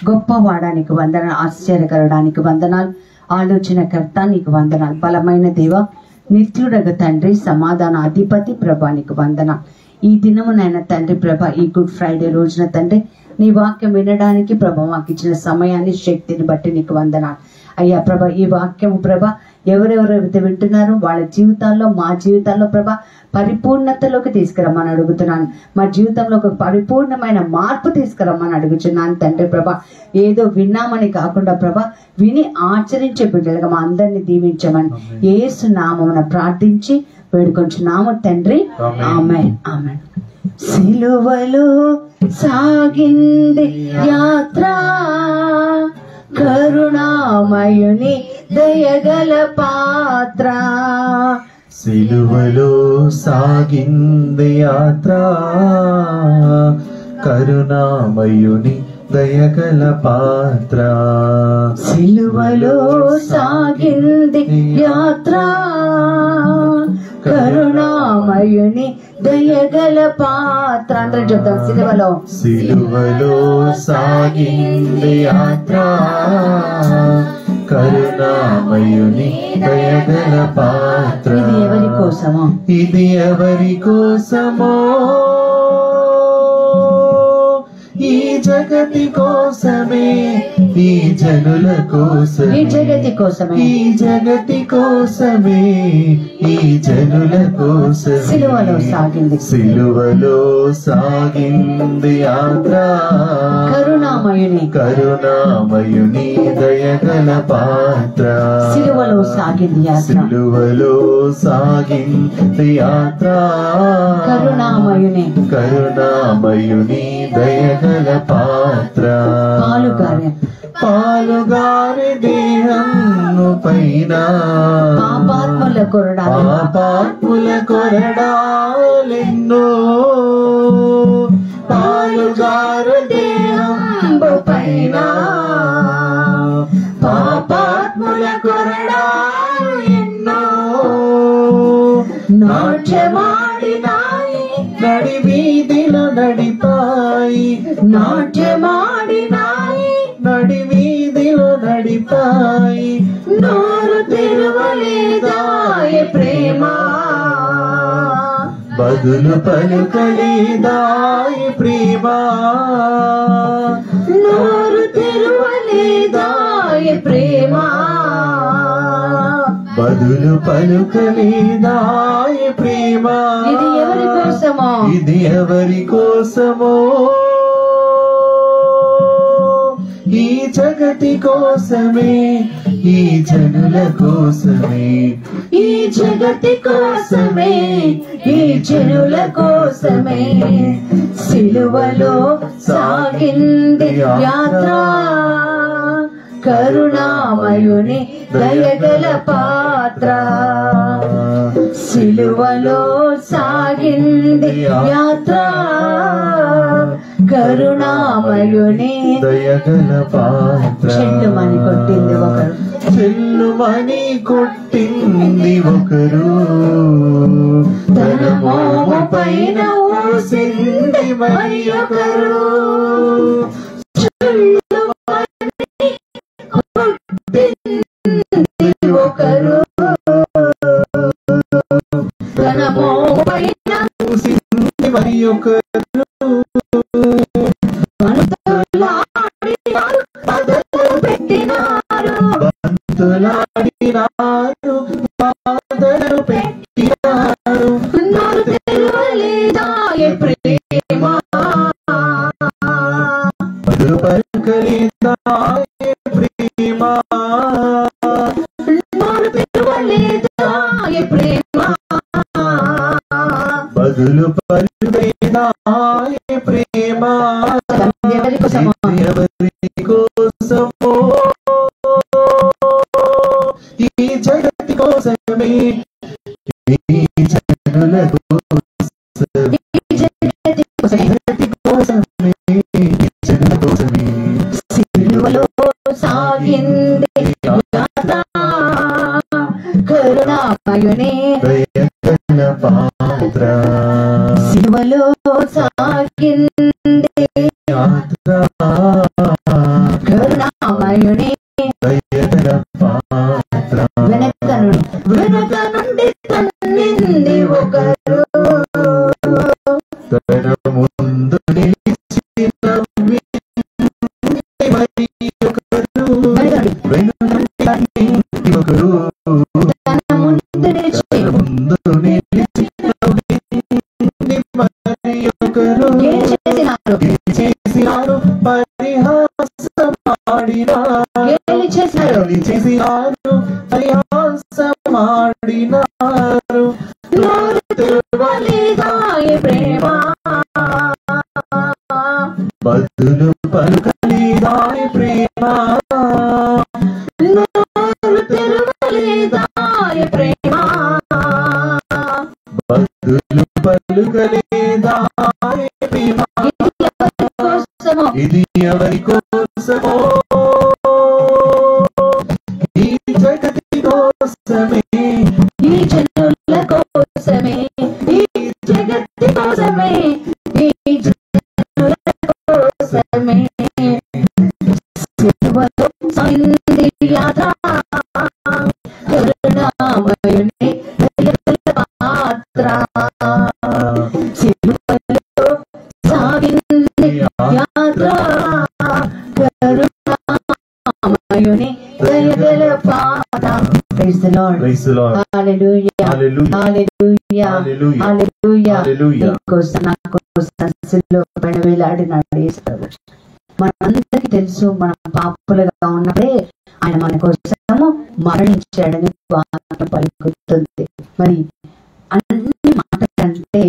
గొప్పవాడా నీకు వందనాలు, ఆశ్చర్యకరుడానికి వందనాలు, ఆలోచనకర్త నీకు వందనాలు, బలమైన దేవ, నిత్యుడగు తండ్రి, సమాధాన అధిపతి ప్రభా నీకు వందనాలు. ఈ దినమునైనా తండ్రి ప్రభ, ఈ గుడ్ ఫ్రైడే రోజున తండ్రి నీ వాక్యం వినడానికి ప్రభ మాకు ఇచ్చిన సమయాన్ని, శక్తిని బట్టి నీకు వందనాలు అయ్యా ప్రభ. ఈ వాక్యము ప్రభ ఎవరెవరైతే వింటున్నారో వాళ్ళ జీవితాల్లో, మా జీవితాల్లో ప్రభ పరిపూర్ణతలోకి తీసుకురమ్మని అడుగుతున్నాను. మా జీవితంలో ఒక పరిపూర్ణమైన మార్పు తీసుకురమ్మని అడుగుతున్నాను తండ్రి ప్రభ. ఏదో విన్నామని కాకుండా ప్రభ విని ఆచరించే బిడ్డలుగా మా అందరినీ దీవించమని యేసు నామమున ప్రార్థించి వేడుకొంచున్నాము తండ్రి. ఆమేన్, ఆమేన్. సిలువలో సాగింది యాత్ర, కరుణామయుని దయగల పాత్ర. సిలువలో సాగింది యాత్ర, కరుణామయుని దయగల పాత్ర. సిలువలో సాగింది యాత్ర, కరుణామయుని దయగల పాత్ర. అందరూ చెప్తాం, సిలువలో సిలువలో సాగింది యాత్ర, కరుణామయుని దయగల పాత్ర. ఇది ఎవరి కోసమో, ఇది ఎవరి కోసమో, ఈ జగతి కోసమే, ఈ జనుల కోసమే, ఈ జగతి కోసమే, ఈ జగతి కోసమే, ఈ జనుల కోసమే. సిలువలో సాగింది, సిలువలో సాగింది యాత్ర, కరుణామయుని కరుణామయుని దయగల పాత్ర. సిలువలో సాగింది యాత్ర, సిలువలో సాగింది యాత్ర, కరుణామయుని కరుణామయుని దయగల పాత్ర. పాలుగారి దేహము పైన పాపాత్ముల కొరడాలు, పాపాత్ముల కొరడాలెన్నో. పాలుగారు దేహము పైన పాపాత్ముల కొరడాలు ఎన్నో. నాట్యమాడినాయి నడి వీధిలో నడిపాయి, నాట్యమాడినాయి నడి వీధిలో నడిపాయి. నోరు తెరవలేదాయ ప్రేమ, బదులు పలుకలేదాయ ప్రేమ. నోరు తెరవలేదాయ ప్రేమ, బదులు పలుకలేదాయ ప్రేమ. ఇది ఎవరి కోసమో, ఇది ఎవరి కోసమో, ఈ జగతి కోసమే, ఈ జనుల కోసమే, ఈ జగతి కోసమే, ఈ జనుల కోసమే. సిలువలో సాగింది యాత్ర, కరుణామయుని దయగల పాత్ర. సిలువలో సాగింది యాత్ర, కరుణామయుని దయగల పాత్ర. చెల్లుమని కొట్టింది ఒకరు, చెల్లుమని కొట్టింది ఒకరు, తన మోము పైన ఊసింది మరి ఒకరు. చెల్లుమని కొట్టింది ఒకరు, తన మోము పైన ఊసింది మరి ఒకరు. బంతులాడినారు, బాధలు పెట్టినారు. నోరు తెరవలేదాయ ప్రేమ, బదులు పలుకలేదాయ ప్రేమ. నోరు తెరవలేదాయ ప్రేమ, బదులు పలుకలేదాయ ప్రేమ. ఎవరి కోసమో, ఎవరి కోసమో, ఈ జగతి కోసమే, ఈ జనుల కోసమే, జగతి కోసమే, జనుల కోసమే. సిలువలో సాగింది యాత్ర, కరుణామయుని దయగల పాత్ర. సిలువలో సాగింది యాత్ర, పరిహాసమాడినారు, గేలి చేశారు, పరిహాసమాడినారు. నోరు తెరవలేదా ఈ ప్రేమ, బదులు పలుకలేదా ఈ ప్రేమ, నోరు తెరవలేదా ఈ ప్రేమ, బదులు పలుకలేదా ఈ ప్రేమ. ఇది ఎవరి కోసమో, ఈ జగతి కోసమే, ఈ జనుల కోసమే, ఈ జగతి కోసమే, ఈ జనుల కోసమే సిలువలో సాగింది యాత్ర, కరుణామయుని దయగల పాత్ర, సిలువలో సాగింది యాత్ర, కరుణామయుని దయగల పాత్ర. Praise the Lord. Praise the Lord. Hallelujah. Hallelujah. Hallelujah. Hallelujah. Hallelujah. Hallelujah. నీకోసం నా కోసం సిలువపైన వేలాడినాడు యేసు ప్రభువు. మనందరికీ తెలుసు, మనం పాపులుగా ఉన్నప్పుడే ఆయన మన కోసము మరణించాడని వాక్యం పలుకుతుంది. మరి అన్ని మాటల కంటే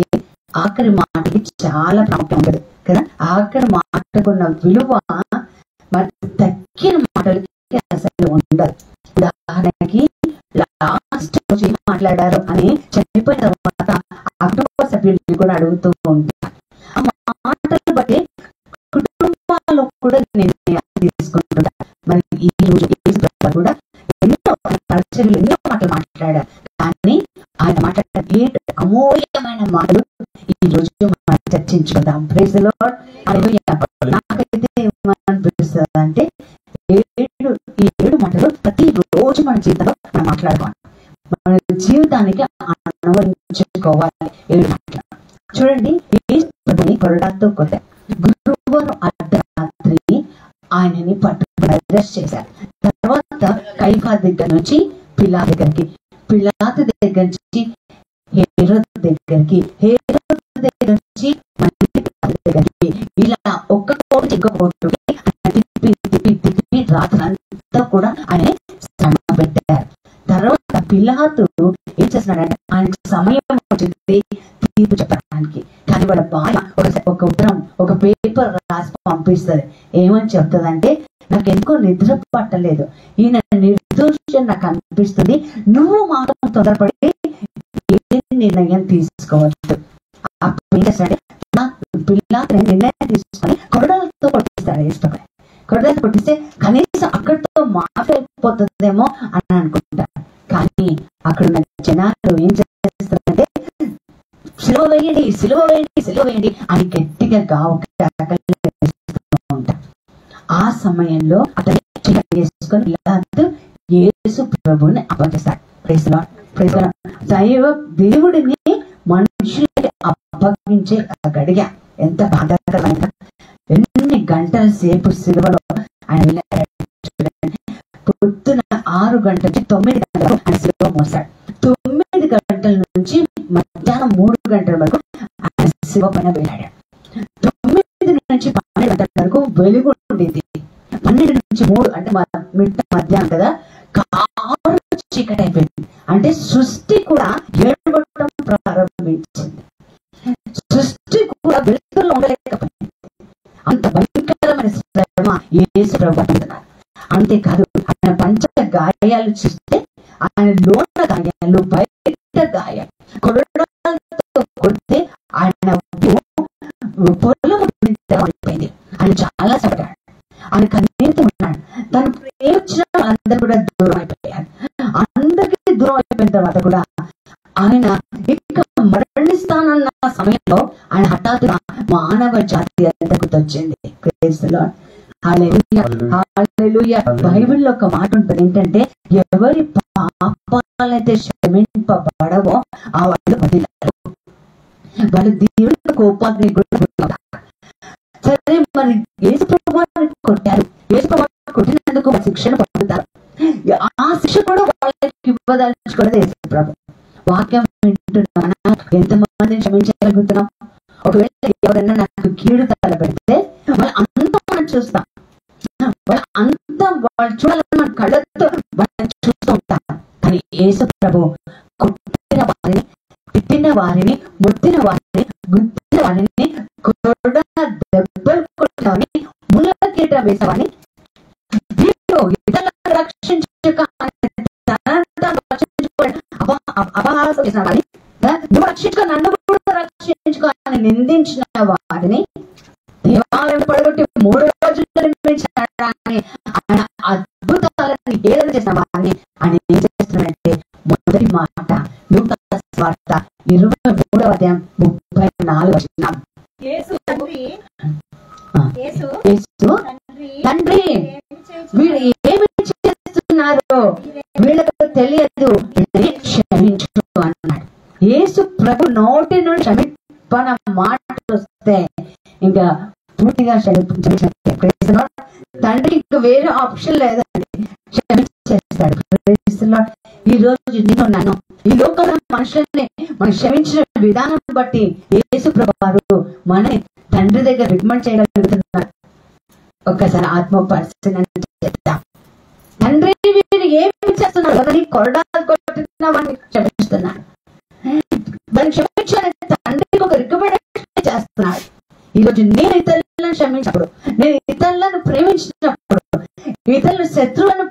ఆఖరి మాటకి చాలా ప్రాముఖ్యం ఉంటుంది కదా. ఆఖరి మాటకున్న విలువ మరి తక్కిన మాటలకి అసలు ఉండదు. ఉదాహరణకి లాస్ట్ రోజు ఏం మాట్లాడారు అని చనిపోయిన తర్వాత ఆ కుటుంబ సభ్యుల్ని కూడా అడుగుతూ ఉంటారు. ఆ మాటలు బట్టి కుటుంబాల్లో కూడా నిర్ణయాలు తీసుకుంటుంటా. మరి ఈ రోజు కూడా ఎన్నో పరిచయలు ఎన్నో మాటలు మాట్లాడారు, కానీ ఆయన మాట్లాడిన 7 అమూల్యమైన మాటలు ఈ రోజు మనం చర్చించుకుందాం. Praise the lord. నాకైతే ఏమనిపిస్తుంది అంటే ఈ 7 మాటలు ప్రతి రోజు మన జీవితంలో మనం మాట్లాడుకోవాలి, మన జీవితానికి అనువదించుకోవాలి. 7 మాటలు చూడండి. కొరడాతో కొట్టారు. గురువారం అర్ధరాత్రి ఆయనని పట్టుకుని అరెస్ట్ చేశారు. తర్వాత కైఫా దగ్గర నుంచి పిలాతు దగ్గరికి, పిలాతు దగ్గర నుంచి హేరోదు దగ్గరికి, హేరోదు దగ్గర నుంచి మళ్ళీ పిలాతు దగ్గరికి, ఇలా ఒక్క కోటు ఇంకొక కోటుకి తిప్పి తిప్పి తిప్పి రాత్రి అంతా కూడా ఆయన శ్రమ పెట్టారు. తర్వాత పిలాతు ఏం చేస్తున్నాడంటే ఆయనకు సమయం వచ్చింది తీర్పు చెప్పడానికి, కానీ వాళ్ళ భార్య ఒక ఉత్తరం ఒక పేపర్ రాసి పంపిస్తుంది. ఏమని చెప్తుందంటే, నాకు ఎందుకో నిద్ర పట్టలేదు, ఈయన నిర్దోషి నాకు అనిపిస్తుంది, నువ్వు మాత్రం తొందరపడి ఏ నిర్ణయం తీసుకోవచ్చు. అప్పుడు ఏం చేస్తాడంటే పిల్లాతు నిర్ణయం తీసుకొని కొరడాలతో కొట్టిస్తాడు. ఇష్టపడి కొరడాలతో కొట్టిస్తే కనీసం అక్కడితో మాఫీ అయిపోతుందేమో అని అనుకుంటారు. కానీ అక్కడ ఉన్న జనాలు ఏం చేస్తారంటే సిలువ వేయండి, సిలువ వేయండి, సిలువ వేయండి అని గట్టిగా ఉంటారు. ఆ సమయంలో అతను చేసుకొని యేసు ప్రభువుని అప్పగిస్తాడు. Praise the Lord. Praise the Lord. దేవుడిని మనుషులకి అప్పగించే ఆ గడియ ఎంత బాధాకరమైన, ఎన్ని గంటల సేపు సిలువలో ఆయన వెళ్ళాడు. పొద్దున 6 గంటల నుంచి 9 గంటలకు ఆయన సిలువ మోసాడు. 9 గంటల నుంచి మధ్యాహ్నం 3 గంటల వరకు ఆయన సిలువ పైన వెళ్ళాడు. 9 నుంచి 12 గంటల వరకు వెలుగు ఉండేది. 12 నుంచి 3 అంటే మధ్యాహ్నం కదా, కారు చీకటి అయిపోయింది. అంటే సృష్టి కూడా ఏడవటం ప్రారంభించింది. సృష్టి కూడా వెలుగులో ఉండలేకపోయింది. అంత భయంకరమైన శ్రమ యేసు ప్రభువు పడుతున్నారు. అంతేకాదు, ఆయన పంచ గాయాలు చూస్తే ఆయన లోన గాయాలు, బయట గాయాలు, కొరడాలతో కొడితే ఆయన పొలం అయిపోయింది. ఆయన చాలా సపడాడు, ఆయన కన్నీరుతో ఉన్నాడు. తను ప్రేమించిన వాళ్ళందరూ కూడా దూరం అయిపోయారు. అందరికీ దూరం అయిపోయిన తర్వాత కూడా ఆయన ఇక మరణిస్తానన్న సమయంలో ఆయన హఠాత్తుగా మానవ జాతి అంతకు వచ్చింది. Praise the Lord. Hallelujah, hallelujah. బైబిల్లో ఒక మాట ఉంటుంది ఏంటంటే, ఎవరి పాపాలైతే క్షమింపబడవో ఆ వాళ్ళు వదిలారు, వాళ్ళు దేవుడి కోపాగ్ని గురవుతారు. సరే, మరి యేసు ప్రభువుని కొట్టారు, యేసు ప్రభువుని కొట్టినందుకు శిక్షణ పొందుతారు. ఆ శిక్ష కూడా వాళ్ళకి ఇవ్వదలుచుకున్నది యేసు ప్రభువు. వాక్యం వింటున్నామా? ఎంతమందిని క్షమించగలుగుతున్నాం? ఒకవేళ ఎవరైనా నాకు కీడు తల పెడితే మళ్ళీ అంతా మనం చూస్తాం, వాళ్ళు చూడాలని మన కళ్ళతో మనం చూస్తూ ఉంటాం. కానీ యేసు ప్రభు కొట్టిన వారిని, తిట్టిన వారిని, ముట్టిన వారిని, గుద్దిన వారిని, దెబ్బలు కొట్టిన వారిని, ముళ్ళ కిరీటం వేసిన వారిని, వీళ్ళు ఇతరులను రక్షించక అపహాసం చేసిన వారిని, నువ్వు రక్షించుకో, నన్ను కూడా రక్షించుకో అని నిందించిన వారిని, దేవాలయం పడగొట్టి 3 రోజుల్లో నిర్మించాడని ఆయన అద్భుతాలను ఏదైనా చేసిన వారిని ఆయన ఏం చేస్తున్నాడంటే, మొదటి మాట లూకా సువార్త 23వ అధ్యాయం 34వ వచనం. యేసు తండ్రి వీళ్ళు ఏమి చేస్తున్నారో వీళ్ళకు తెలియదు, క్షమించు అన్నాడు. యేసు ప్రభు నోటి నుండి క్షమింపన మాటలు వస్తే ఇంకా పూర్తిగా తండ్రికి ఇంకా వేరే ఆప్షన్ లేదండి, క్షమించేస్తాడు. ఈ రోజు నేను నన్ను ఈ లోకంలో మనుషుల్ని మనం క్షమించిన విధానం బట్టి యేసు ప్రభు వారు మన తండ్రి దగ్గర రికమెండ్ చేయగలుగుతున్నారు. ఒక్కసారి ఆత్మ పరిశీలన చేద్దాం. తండ్రి వీరు ఏమి చేస్తున్నారు? ఎవరిని కొరడాలు కొట్టిన వాడిని క్షమిస్తున్నాడు. దాన్ని క్షమించాలని తండ్రికి ఒక రికమెండేషన్ చేస్తున్నాడు. ఈరోజు నేను ఇతరులను క్షమించినప్పుడు, నేను ఇతరులను ప్రేమించినప్పుడు, ఇతరుల శత్రువులను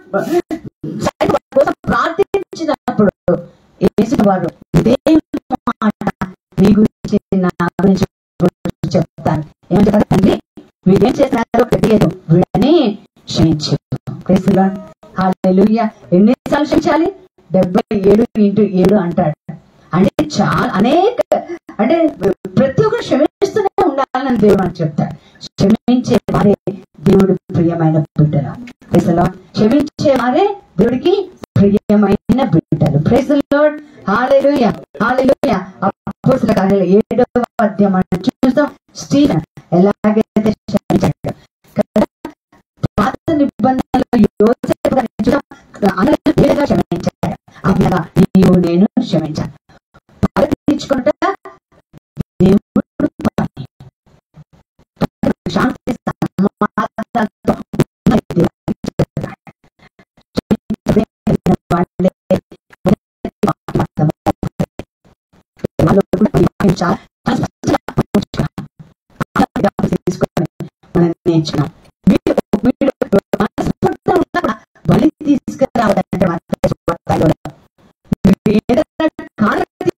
కోసం ప్రార్థించినప్పుడు యేసు వారు ఇదే మాట మీ గురించి, నా గురించి చెప్తాను. ఏమని చెప్తారు? తండ్రి వీరేం చేస్తున్నారో తెలియదు, వీళ్ళని క్షమించు. హల్లెలూయా. ఎన్నిసార్లు క్షమించాలి? 77 అంటాడు. అంటే చాలా అనేక, అంటే ప్రతి ఒక్కరు క్షమిస్తూనే ఉండాలని దేవుడు అని చెప్తాడు. క్షమించే వారే దేవుడు ప్రియమైన బిడ్డలు. క్షమించే వారే దేవుడికి ప్రియమైన బిడ్డలు. Praise the Lord. Hallelujah, hallelujah. అపోస్తలుల కార్యాలు 7వ అధ్యాయం మనం చూస్తాం. స్టీఫెన్ ఎలాగైతే క్షమించాడు కదా, పాత నిబంధనలో యోసేపు గారిని చూద్దాం, అందరిగా క్షమించాడు. అలా నీవు నేను క్షమించాను. తీర్చుకుంటా దేవుడు శాంతి సమాధానంతో నేర్చుకున్నాం. బలి తీసుకురావద్దంటే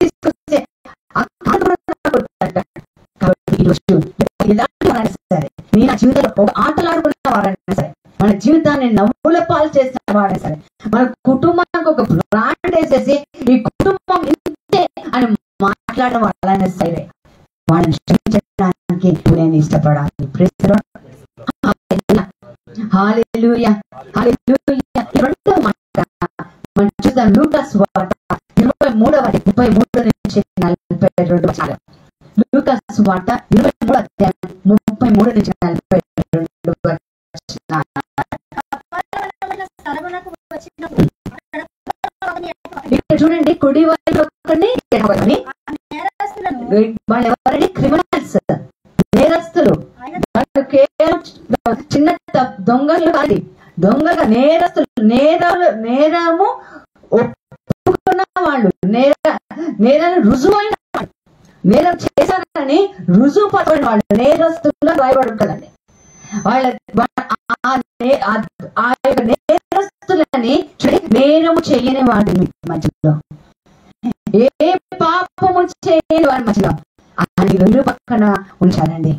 తీసుకొస్తే కాబట్టి ఈరోజు ఎలాంటి వారైనా సరే, నేను నా జీవితంలో ఒక ఆటలాడుకున్న వారైనా సరే, మన జీవితాన్ని నవ్వుల పాలు చేసిన వారైనా సరే, మన కుటుంబానికి ఒక బ్రాండ్ వేసేసి ఈ కుటుంబం ఇంతే అని మాట్లాడిన వాళ్ళైనా సరే, వాళ్ళని క్షమించడానికి నేను ఇష్టపడాలి. హల్లెలూయా, హల్లెలూయా. రెండవ మాట మనం చూద్దాం. లూకా సువార్త 23వ నుంచి 42 వచనాలు. లూకా సువార్త 23వ అధ్యాయం 33 నుంచి 42 వచనాలు. ఇక్కడ చూడండి, కుడి వైపు ఒకరిని, వాళ్ళు ఎవరండి? క్రిమినల్స్, నేరస్తులు. వాళ్ళు కేవలం చిన్న దొంగలు కాదు, దొంగగా నేరస్తులు, నేరము ఒప్పుకున్న వాళ్ళు, నేరాన్ని రుజువైన వాళ్ళు, నేరం చేశారని రుజువు పడిన వాళ్ళు నేరస్తులుగా రాయబడి ఉంటుందండి. వాళ్ళ ఆ యొక్క నేరస్తులని నేరము చేయని వాడి మధ్యలో, ఏ పాపము చేయని వాడి మధ్యలో ఆయన 2 పక్కన ఉంచారండి.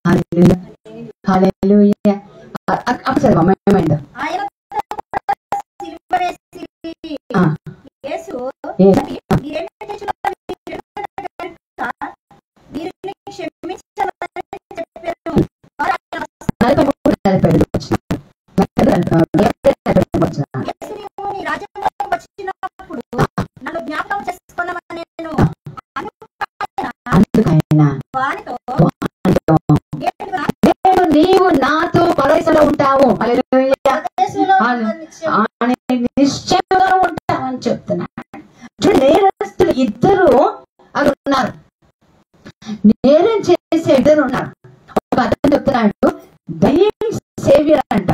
హల్లెలూయా, హల్లెలూయా. అసలు ఏమైందో నీవు నాతో పరదేశంలో ఉంటావు, నిశ్చయంగా ఉంటావని చెప్తున్నాడు. నేరస్తులు ఇద్దరు అక్కడ ఉన్నారు, నేరం చేసే ఇద్దరు ఉన్నారు. ఒక అతను చెప్తున్నాడు, దయ్యం సేవియర్ అంట.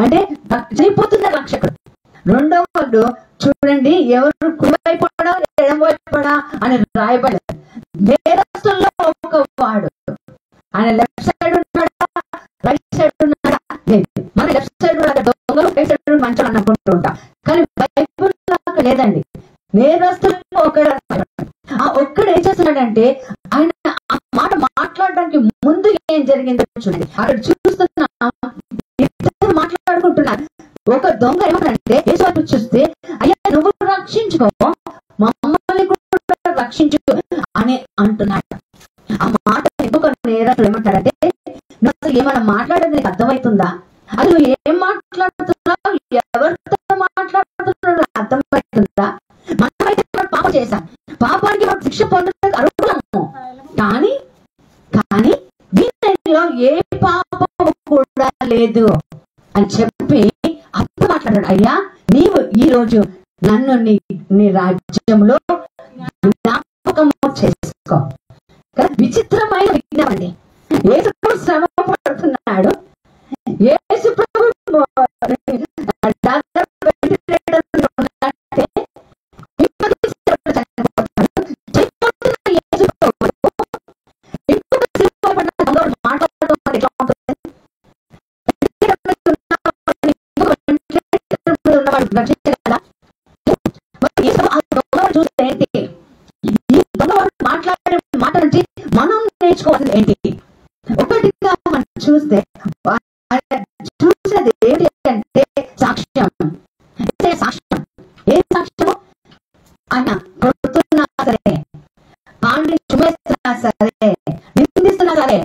అంటే చనిపోతున్న రక్షకుడు. రెండవ వాడు చూడండి, ఎవరు కుడివైపడా ఎడమవైపడా అని రాయబడ్డారు. నేరస్తుల్లో ఒక వాడు, ఆయన లెఫ్ట్ సైడ్ ఉన్నాడా రైట్ సైడ్ ఉన్నాడా లేదు. మన లెఫ్ట్ సైడ్ దొంగలు రైట్ సైడ్ మంచిగా అనుకుంటూ ఉంటాం, కానీ బైబిల్ లేదండి. నేరస్తుల్లో ఒకడు. ఆ ఒక్కడు ఏం చేస్తున్నాడంటే, ఆయన ఆ మాట మాట్లాడడానికి ముందు ఏం జరిగిందో చూడండి. అక్కడ చూస్తున్నా మాట్లాడుకుంటున్నారు. ఒక దొంగ ఏమంటే యేసు వైపు చూస్తే, అయ్యా నువ్వు రక్షించుకో, మమ్మల్ని కూడా రక్షించు అని అంటున్నాడు. ఆ మాట ఇంకొక నేరస్తుడు ఏమంటాడంటే, అసలు ఏమైనా మాట్లాడేది నీకు అర్థమవుతుందా? అసలు ఏం మాట్లాడుతున్నావు, ఎవరితో మాట్లాడుతున్నాడు అర్థమవుతుందా? మనమైతే పాపం చేశాం, పాపానికి మనం శిక్ష పొందడానికి అర్హులము. కానీ దీనిలో ఏ పాపం కూడా లేదు అని చెప్పి అప్పుడు మాట్లాడాడు. అయ్యా నీవు ఈ రోజు నన్ను నీ రాజ్యంలో జ్ఞాపకము చేసుకో. విచిత్రమైన విజ్ఞానం అండి. యేసు ప్రభు శ్రమ పడుతున్నాడు. యేసు ప్రభు మాట్లాడే మాట నుంచి మనం నేర్చుకోవాల్సింది ఏంటి? ఒకటిగా మనం చూస్తే చూసేది ఏంటి అంటే సాక్ష్యం. ఏ సాక్ష్యము? ఆయన కొడుతున్నా సరే, పాండిని చూపిస్తున్నా సరే, నిందిస్తున్నా సరే,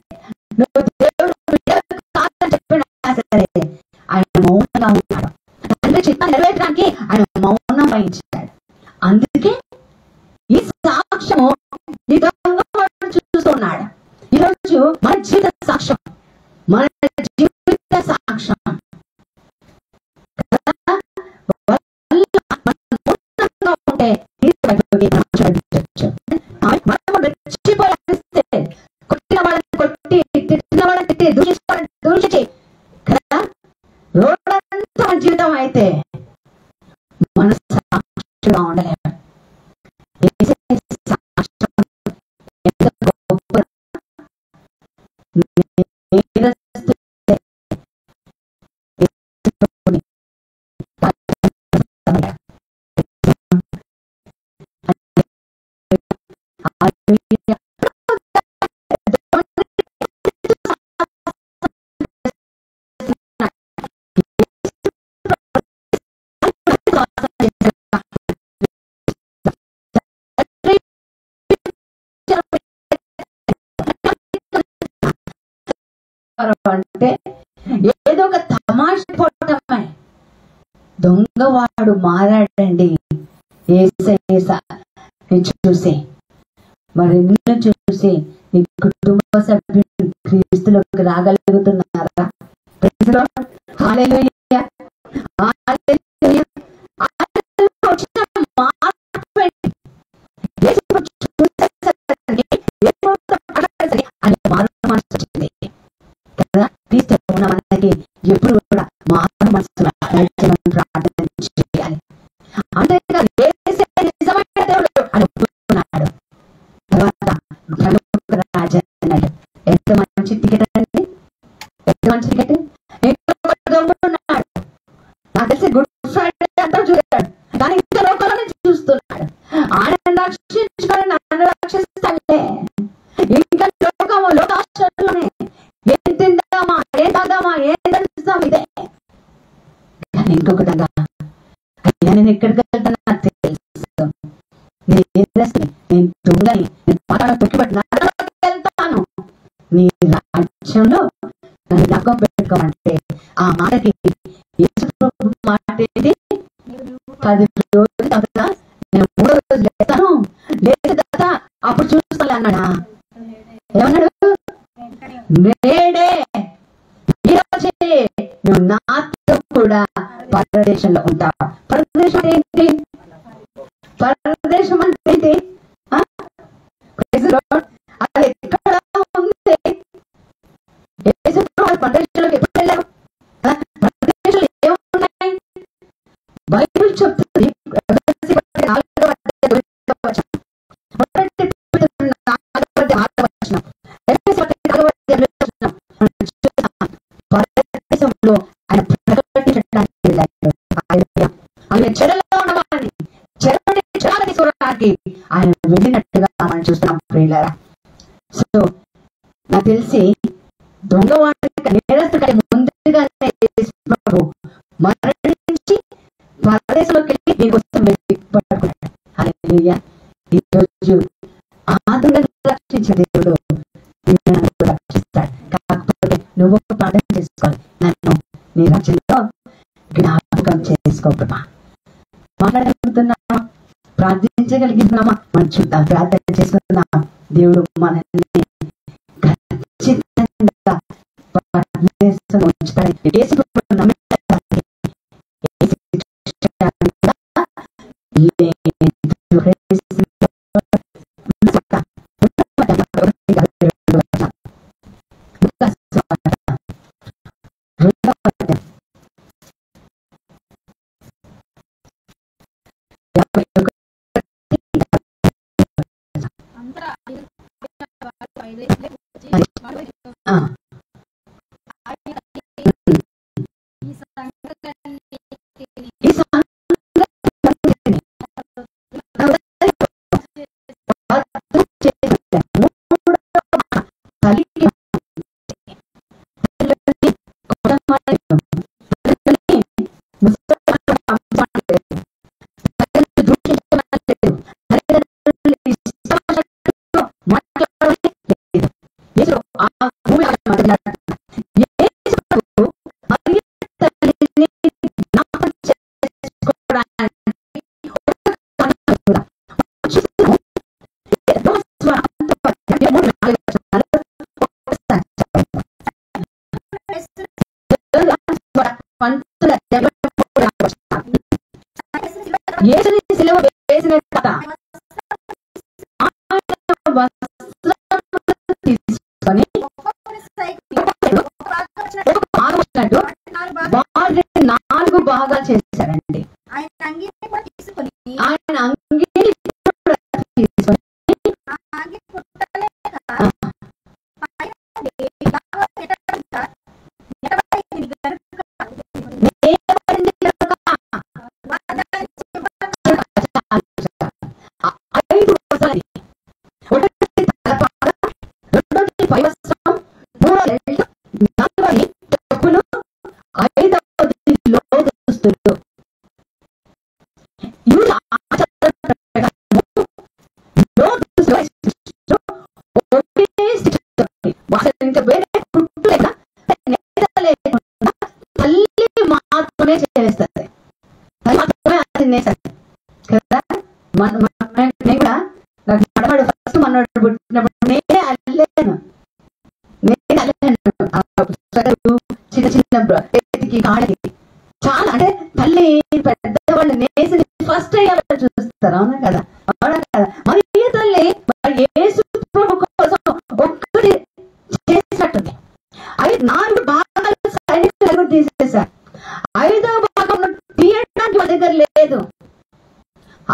నువ్వు దేవుడు కాదని చెప్పినా సరే, ఆయన మౌనంగా ఉన్నాడు. తండ్రి చిత్తం నెరవేర్చడానికి ఆయన మౌనం వహించాడు. అందుకే ఈ సాక్ష్యము ఈ దొంగ చూస్తున్నాడు. ఈరోజు మన జీవిత సాక్ష్యం, మన జీవిత సాక్ష్యం ఉంటే కొట్టిన వాళ్ళని కొట్టి, తిట్టిన వాళ్ళని తిట్టి, దూషించి దూషించి కదా రోడ్డంతా మన జీవితం అయితే మన సాక్షిగా ఉండలేము. అంటే ఏదో ఒక తమాష పోవటమే. దొంగవాడు మారాడండి చూసి. మరి నిన్ను చూసి నీ కుటుంబ సభ్యులు క్రీస్తులోకి రాగలుగుతున్నారా? హల్లెలూయా, హల్లెలూయా. మనకి ఎప్పుడు కూడా మారు మనసులో ప్రార్థన చేయాలి. అంతేకాదు నిజమైన దేవుడు అనుకున్నాడు. తర్వాత రాజా అన్నాడు. ఎంత మంచి టికెట్ అండి, ఎంత మంచి టికెట్. ఉన్నాడు, నాకు తెలిసి గుడ్ ఫ్రైడే అంతా చూశాడు, కానీ ఇంకా లోకంలోనే చూస్తున్నాడు. ఆయన రక్షించుకొని నన్ను రక్షిస్తాడే. ఇంకా లోకాశ్చర్యంలోనే ఏం తిందామా, ఏం తాదామా, ఏం తెలుస్తాం ఇదే. కానీ ఇంకొకటగా, అయ్యా నేను ఎక్కడికి వెళ్తాను నాకు తెలుసు, నేను దొంగని, నేను పాట తొక్కిపట్టి వెళ్తాను, నీ రాజ్యంలో నన్ను జ్ఞాపకం పెట్టుకోమంటే ఆ మాటకి మాట ఏంటి? 10 రోజులు తర్వాత నేను 3వ రోజు లేస్తాను, లేచిన తర్వాత అప్పుడు చూస్తాను అన్నాడా? ఏమన్నాడు? నేడే ఈరోజే నువ్వు నాతో కూడా పరదేశంలో ఉంటావు. పరదేశం ఏంటి? పరదేశం అంటే ఏంటి? అది ఎక్కడ ఉంది? పరదేశంలోకి ఎప్పుడు వెళ్ళారు? పరదేశంలో స్థలానికి ఆయన వెళ్ళినట్టుగా మనం చూస్తున్నాం ప్రియులారా. సో నాకు తెలిసి దొంగవాడి నేరస్తు కంటే ముందుగానే యేసు ప్రభు మరణించి పరదేశంలోకి వెళ్ళి దీనికోసం పట్టుకున్నాడు. హల్లెలూయా. ఈరోజు ఆదులను రక్షించే దేవుడు నిన్ను రక్షిస్తాడు. కాకపోతే నువ్వు ప్రార్థన చేసుకోవాలి, నన్ను నీ రాజ్యంలో జ్ఞాపకం చేసుకో ప్రభా. మాట్లాడగలుగుతున్నామా, ప్రార్థించగలుగుతున్నామా? మనం చూద్దాం, ప్రార్థన చేసుకున్నామా? దేవుడు మనల్ని ఖచ్చితంగా పరదేశంలో ఉంచుతాడు. యేసు ప్రభువును నమ్మినట్లయితే యేసుని సిలువ వేసిన కథ తీసుకొని నాలుగు భాగాలు చేశారండి. ఆయన అంగీని తీసుకొని చేస్తుంది కదా. నేను కూడా నాకు మనవాడు ఫస్ట్ మనవాడు పుట్టినప్పుడు నేనే అల్లేను చిన్న చిన్న చేతికి కాళ్ళకి చాలా, అంటే తల్లి పెద్దవాళ్ళు నేసి ఫస్ట్ అయ్యాలని చూస్తారు. అవునా కదా, అవునా కదా. మరి ఈ తల్లి యేసు ప్రభు కోసం ఒక్కటి చేసినట్టుంది. 4 భాగాలు సైనికులు తీసేశారు. 5వ భాగం తీయడానికి వాళ్ళ దగ్గర లేదు.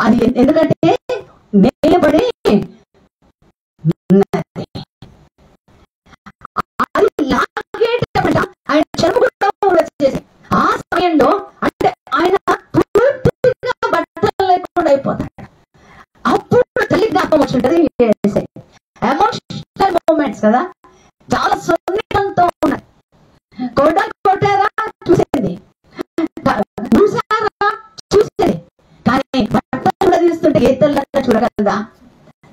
అది ఎందుకంటే నిలబడి అది లాగేటప్పుడు ఆయన చెరుపుకుంటూ వచ్చేసి ఆ సమయంలో అంటే ఆయన పూర్తిగా బట్టలు లేకుండా అయిపోతాడు. అప్పుడు తల్లి జ్ఞాపకం వచ్చింటది. ఎమోషనల్ మూమెంట్స్ కదా, చాలా సున్నితంతో ఉన్నాయి. కొట్టారా చూసేది, చూసారా చూసేది, కానీ బట్టలు కూడా తీస్తుంటే ఏ తల్లి చూడగలదా?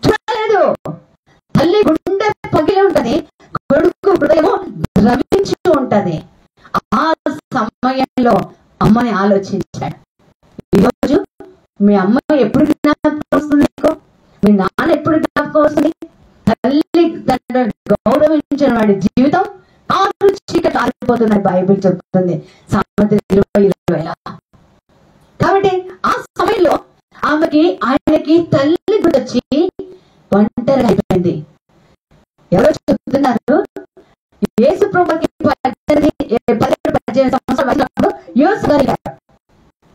చూడలేదు. తల్లి గుండె పగిలి ఉంటది, కొడుకు హృదయము ద్రవించి ఉంటది. ఆ సమయంలో అమ్మని ఆలోచించాడు. ఈరోజు మీ అమ్మ ఎప్పుడు జ్ఞాపకం వస్తుంది నీకు? మీ నాన్న ఎప్పుడు జ్ఞాపకం వస్తుంది? తల్లి తండ్రి గౌరవించిన వాడి జీవితం చీకటి ఆరిపోతుందని బైబిల్ చెప్తుంది, సామెతలు 20:20. కాబట్టి ఆ సమయంలో ఆయనకి తల్లి గుర్తొచ్చి ఒంటరిగా అయిపోయింది. ఎవరో చెప్తున్నారు, యేసు ప్రభుకి 18 సంవత్సరాలు వచ్చినప్పుడు యోసు గారి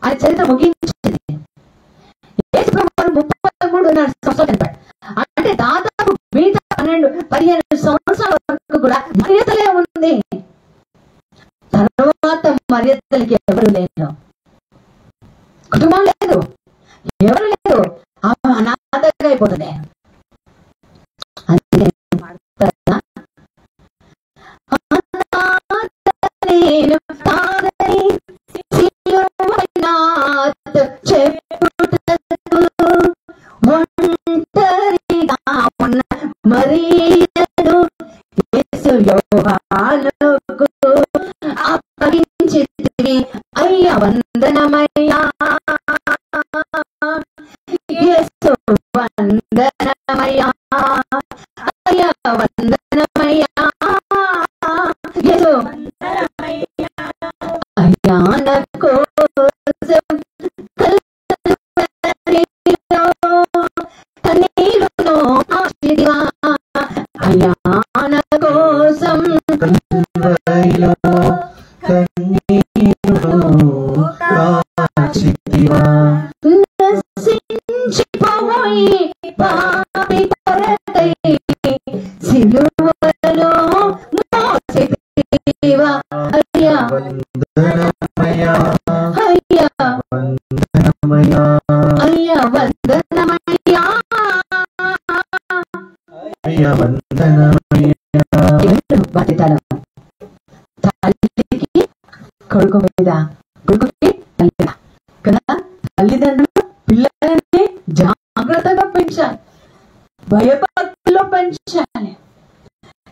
ఆయన చరిత్ర ముగించింది. యేసు ప్రభు 33 సంవత్సరాలు చనిపోయాడు. అంటే దాదాపు మిగతా 12-15 సంవత్సరాల వరకు కూడా మర్యాదలే ఉంది. తర్వాత మర్యాదలకి ఎవరు లేదు, కుటుంబం లేదు, ఎవరు లేదు. అయిపోతుంది. అందుకే నేను కాదని చెప్పుటకు ఒంటరిగా ఉన్న మరియను యేసు యోహానుకు అప్పగించితివి. అయ్యా వందనమయ్యా, యేసు వందనమయ్యా, అయ్యా వందనమయ్యా, యేసు అయ్యా నా కోసం కల్వరిలో కన్నీరును ఆశిగా, అయ్యా నా కోసం కల్వరిలో కన్నీరును ఆశిగా, నశించిపోయి పాపి కొరకై సిలువలో మోసితివా. అయ్యా వందనమయ్యా, అయ్యా వందనమయ్యా, అయ్యా వందనమయ్యా, అయ్యా వందనమయ్యా. బాధ్యతలు తల్లికి కొడుకు మీద, కొడుకుకి తల్లి మీద కదా. తల్లిదండ్రులు పిల్లల్ని జాగ్రత్తగా పెంచాలి, భయభక్తిలో పెంచాలి.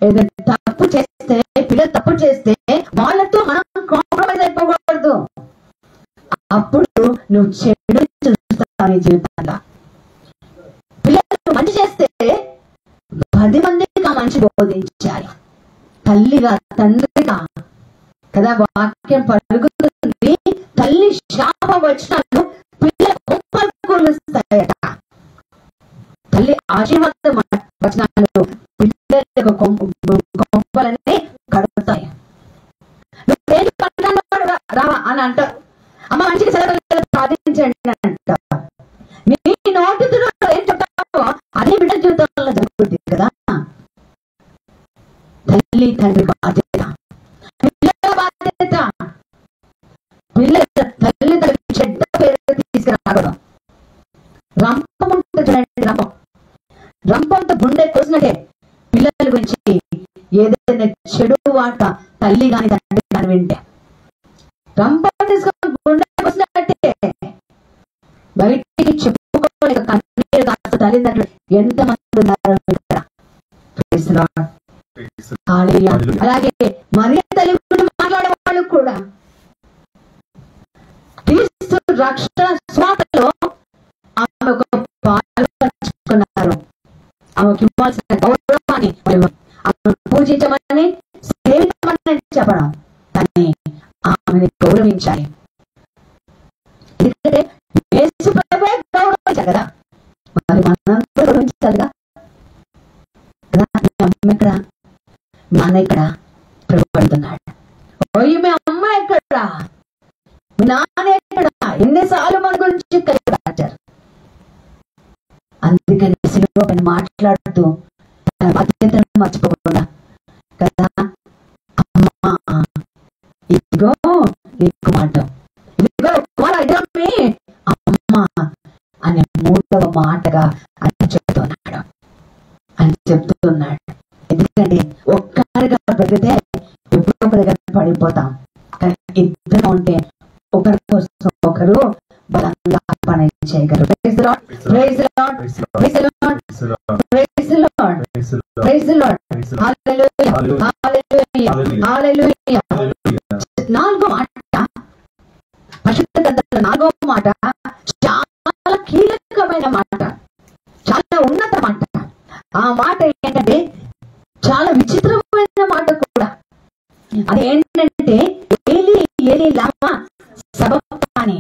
ఏదైనా తప్పు చేస్తే, పిల్లలు తప్పు చేస్తే వాళ్ళతో మనం కాంప్రమైజ్ అయిపోకూడదు. అప్పుడు నువ్వు చెడు చూస్తావు నీ జీవితంలో. పిల్లలు మంచి చేస్తే 10 మందికి ఆ మంచి బోధించాలి. తల్లిగా తండ్రిగా కదా వాక్యం పలుకుతుంది. తల్లి శాప వచనాలు పిల్లల గొప్పలు కూలుస్తాయట. తల్లి ఆశీర్వాద వచనాలు పిల్లలకు గొప్పలన్నీ కడుగుతాయి. నువ్వేం పడ్డాడు రావా అని అంటారు. అమ్మ మంచిగా చదవగలిగే సాధించండి అంట. నీ నోటితో ఏం చెప్తావో అదే బిడ్డ జీవితంలో జరుగుతుంది కదా. తల్లి తండ్రి బాధ్యత, పిల్లల బాధ్యత. పిల్లల తల్లి తండ్రి చెడ్డ పేరు తీసుకురాకూడదు. రంపం ఉంటుంది చూడండి, రంపం రంపంతో గుండె కోసినట్టే పిల్లల గురించి ఏదైనా చెడు వాట తల్లి కాని తండ్రి కాని వింటే రంపం తీసుకొని గుండె కోసినట్టే. బయటికి చెప్పుకోలేక కన్నీరు కాస్త తల్లిదండ్రులు ఎంతమంది ఉన్నారు ఇక్కడ. అలాగే మరి తల్లి గురించి మాట్లాడే వాళ్ళు కూడా క్రీస్తు రక్షణ స్వాతలో ఆమె ఒక పాలు పంచుకున్నారు. ఆమెకి ఇవ్వాల్సిన గౌరవాన్ని ఆమె పూజించమని సేవించమని చెప్పడం, కానీ ఆమెని గౌరవించాలి. ఎందుకంటే యేసు ప్రభువే గౌరవించాలి కదా, మరి మనం గౌరవించాలిగా. అమ్మ ఎక్కడ, నాన్న ఎక్కడ ప్రభుత్వన్నాడు. ఈమె అమ్మ ఎక్కడ, నాన్న ఎక్కడ, ఎన్నిసార్లు మన గురించి కలిగారు. అందుకని సిలువ పైన మాట్లాడుతూ తన బాధ్యతను మర్చిపోకుండా కదా, అమ్మా ఇదిగో నీకు మాట, ఇదిగో అమ్మ అనే 3వ మాటగా అని చెప్తున్నాడు. ఎందుకంటే ఒక్కరిగా పెరిగితే ఎప్పుడో ఒక దగ్గర పడిపోతాం. కానీ ఇద్దరు ఉంటే ఒకరి కోసం ఒకరు బలంగా పని చేయగలరు. Praise the Lord, praise the Lord, praise the Lord, praise the Lord, praise the Lord. Hallelujah, hallelujah, hallelujah. 4వ మాట, పరిశుద్ధ గ్రంథంలో 4వ మాట చాలా కీలకమైన మాట, చాలా ఉన్నత మాట. ఆ మాట ఏంటంటే చాలా విచిత్రమైన మాట కూడా. అది ఏంటంటే ఏలీ ఏలీ లమా సబక్తాని,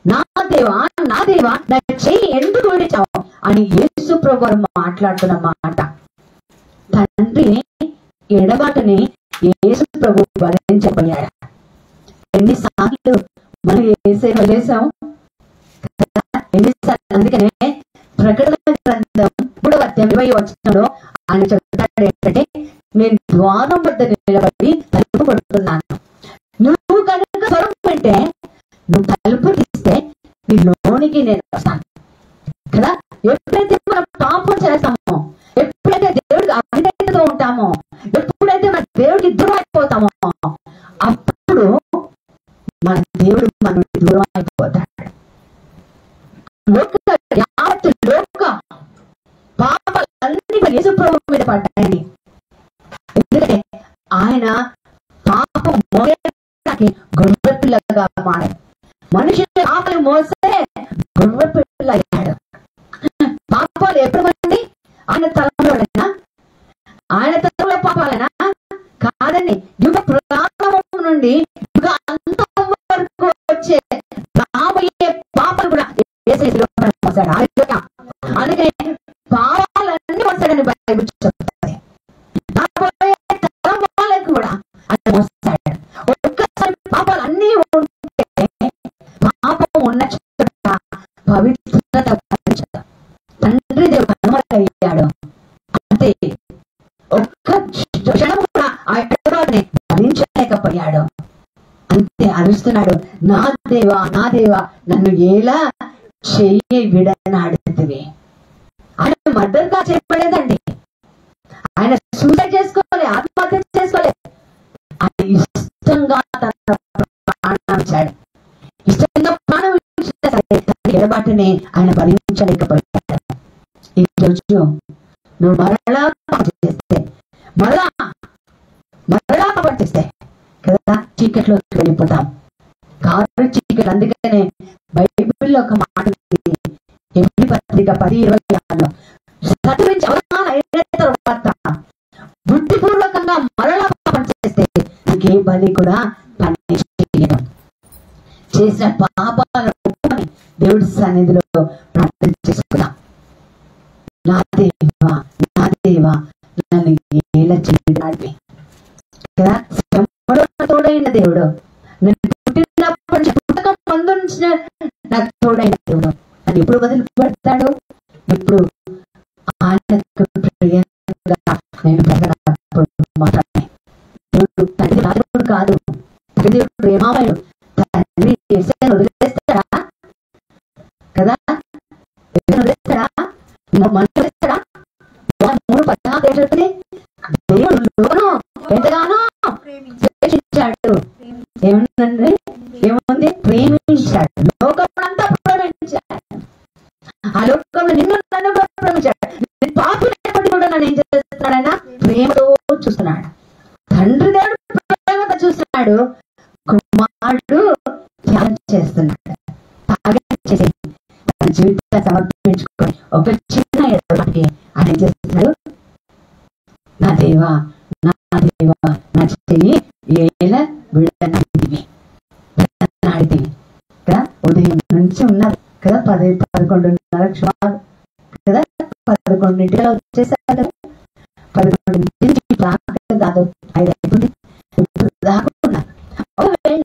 నా దేవా నా దేవా నా చెయ్యి ఎందుకు విడిచావు అని యేసు ప్రభువు మాట్లాడుతున్న మాట. తండ్రిని ఎడబాటుని యేసు ప్రభువు భరించబోయాడు. ఎన్నిసార్లు మనం యేసే వదిలేసాం, ఎన్నిసార్లు. అందుకనే ప్రకటన గ్రంథం 3వ అధ్యాయం 20వ వచనంలో ఆయన చెప్తాడు ఏంటంటే, నేను ద్వారం వద్ద నిలబడి తలుపు కొడుతున్నాను. నువ్వు కనుక స్వరం అంటే నువ్వు తలుపు తీస్తే నీ లోనికి నేను వస్తాను కదా. ఎప్పుడైతే మన పాపం చేస్తామో, ఎప్పుడైతే దేవుడికి అవిధేయతతో ఉంటామో, ఎప్పుడైతే మన దేవుడికి దూరం అయిపోతామో, అప్పుడు మన దేవుడు మన దూరం అయిపోతాడు. లోక పాపాలన్నీ యేసు ప్రభువు మీద పడ్డాయి. ఎందుకంటే ఆయన పాపం మోయడానికి గొర్రె పిల్లగా మారాడు. మనుషులు పాపాలు మోస్తే గొర్రె పిల్ల అయ్యాడు. పాపాలు ఎప్పుడు ఆయన తలంలోనైనా, ఆయన తలంలో పాపాలైనా కాదండి. యుగ ప్రారంభం నుండి యుగ అంతం వరకు వచ్చే రాబోయే పాపాలు కూడా మోసాడు. అందుకే పాపాలన్నీ మోసాడని బైబిల్ చెప్తారు. రాబోయే తరం వాళ్ళకి కూడా అది మోసాడు. ఒక్కసారి పాపాలు అన్నీ ఉంటే పాపం ఉన్న చోట పవిత్రత తండ్రి దేవుడు కనుమరుగయ్యాడు. అంతే, ఒక్క క్షణం కూడా ఆయన భరించలేకపోయాడు. అంతే అరుస్తున్నాడు, నా దేవా నా దేవా నన్ను ఎలా చెయ్యి విడనాడుతివి. ఆయన మర్డర్గా చేయబడేదండి. ఆయన సూసైడ్ చేసుకోవాలి, ఆత్మహత్య చేసుకోవాలి. ఆయన ఇష్టంగా తన ప్రాణం ఇచ్చాడు. ఇష్టంగా ప్రాణం ఇచ్చినా సరే ఎడబాటుని ఆయన భరించలేకపోయాడు. ఈ రోజు నువ్వు మరలా పాపం చేస్తే, మరలా పాపం చేస్తే కదా చీకట్లోకి వెళ్ళిపోతాం. కారు చీకటి. అందుకనే బైబిల్లో ఒక మాట ఎబ్రీ పత్రిక 10:26 సత్రించి అవగాహన అయిన తర్వాత బుద్ధిపూర్వకంగా మరలా పాపం చేస్తే ఇంకే బలి కూడా పని చేయడం. చేసిన పాపాలను ఒప్పుకొని దేవుడి సన్నిధిలో ప్రార్థన చేసుకుందాం. నా దేవా నా దేవా నన్ను ఎలా చేయడానికి కదా, తోడైన దేవుడు, నేను పుట్టినప్పటి నుంచి పుట్టక ముందు నుంచి నాకు తోడైన దేవుడు అని ఎప్పుడు వదిలిపెడతాడు? ఎప్పుడు ఆయనకు ప్రియంగా నేను బ్రతకప్పుడు మాత్రమే. దేవుడు తండ్రి రాజుడు కాదు, దేవుడు ప్రేమామయుడు. తండ్రి వదిలేస్తాడా కదా? వదిలేస్తాడా? మనస్తాడా? 3:14 దేవుడు లోను ఎంతగానో ప్రేమించాడు. ఏముందండి? ఏముంది? ప్రేమించాడు. లోకమంతా ప్రేమించాడు. ఆ లోకంలో నిన్ను నన్ను కూడా ప్రేమించాడు. నేను పాపినప్పటికీ కూడా నన్ను ఏం చేస్తున్నాడు? ఆయన ప్రేమతో చూస్తున్నాడు. తండ్రి దేవుడు ప్రేమతో చూస్తున్నాడు. కుమారుడు త్యాగం చేస్తున్నాడు. త్యాగం చేసి తన జీవితాన్ని సమర్పించుకొని ఒక చిన్న ఎడబాటుకి ఆయన ఏం చేస్తున్నాడు? నా దేవా నా దేవా నా చెయ్యి ఎలా విడనాడితివి కదా. ఉదయం నుంచి ఉన్నారు కదా, 10-11:30 క్షమాలు కదా, 11:00 వచ్చేసారు. 11:00 నుంచి దాదాపు 5 అయిపోయింది. ఇప్పుడు దాకున్నా ఒకవేళ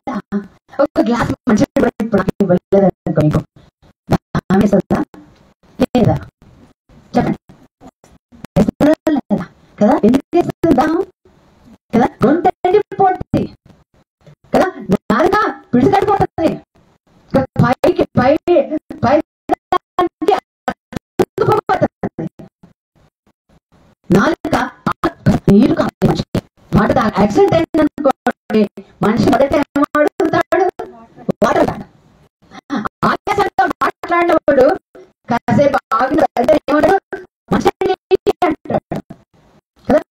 ఒక గ్లాస్ మంచి ఇప్పుడు ఇవ్వలేదు అనుకో, మీకు ఆమెస్తుందా లేదా చెప్పండి? లేదా కదా? ఎందుకు వేస్తుందా కదా? గొంత ఎండిపోతుంది కదా, నాలుక పిడిచిపోతుంది, పైకి నాలుక నీరు కాదు మనిషికి. మాట యాక్సిడెంట్ అయిందనుకోండి, మనిషి మొదట ఏమాడుతాడు? వాటర్ తాడు. ఆకాశంతో మాట్లాడినప్పుడు కాసేపు ఆగిన ఏమంటాడు? మనిషి అంటాడు కదా.